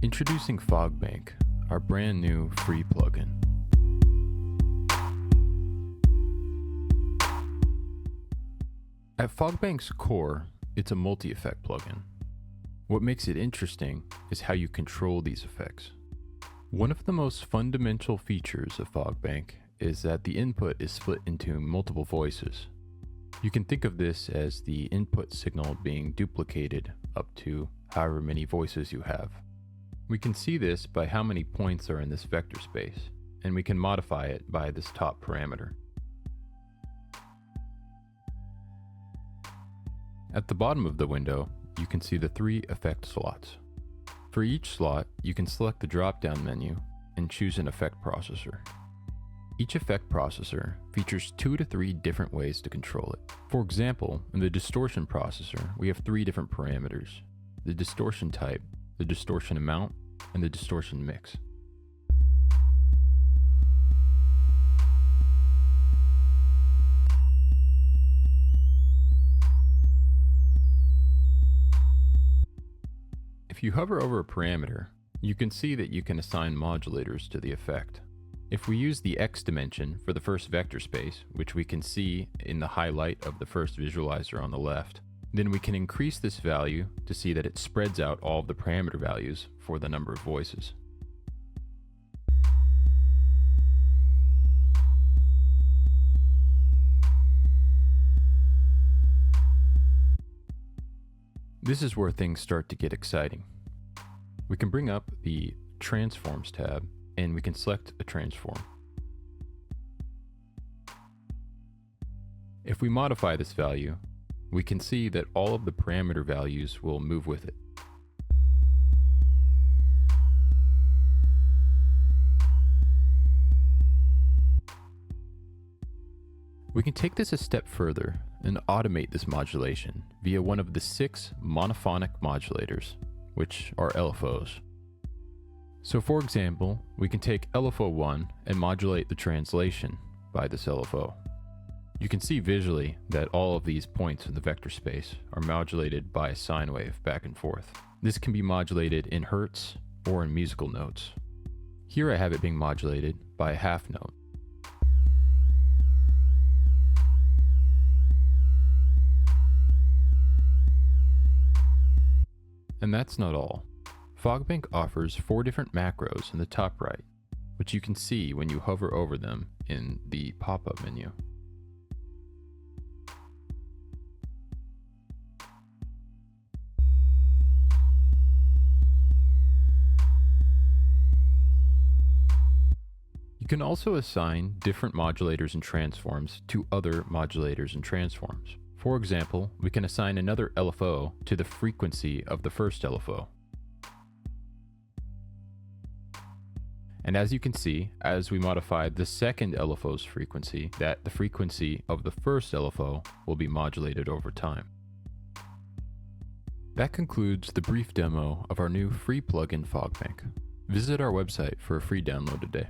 Introducing Fogbank, our brand new free plugin. At Fogbank's core, it's a multi-effect plugin. What makes it interesting is how you control these effects. One of the most fundamental features of Fogbank is that the input is split into multiple voices. You can think of this as the input signal being duplicated up to however many voices you have. We can see this by how many points are in this vector space, and we can modify it by this top parameter. At the bottom of the window, you can see the 3 effect slots. For each slot, you can select the drop-down menu and choose an effect processor. Each effect processor features 2 to 3 different ways to control it. For example, in the distortion processor, we have 3 different parameters: the distortion type, the distortion amount, and the distortion mix. If you hover over a parameter, you can see that you can assign modulators to the effect. If we use the X dimension for the first vector space, which we can see in the highlight of the first visualizer on the left, then we can increase this value to see that it spreads out all of the parameter values for the number of voices. This is where things start to get exciting. We can bring up the Transforms tab and we can select a transform. If we modify this value, we can see that all of the parameter values will move with it. We can take this a step further and automate this modulation via one of the 6 monophonic modulators, which are LFOs. So for example, we can take LFO 1 and modulate the translation by this LFO. You can see visually that all of these points in the vector space are modulated by a sine wave back and forth. This can be modulated in hertz or in musical notes. Here I have it being modulated by a half note. And that's not all. Fogbank offers 4 different macros in the top right, which you can see when you hover over them in the pop-up menu. You can also assign different modulators and transforms to other modulators and transforms. For example, we can assign another LFO to the frequency of the first LFO. And as you can see, as we modify the second LFO's frequency, that the frequency of the first LFO will be modulated over time. That concludes the brief demo of our new free plugin Fogbank. Visit our website for a free download today.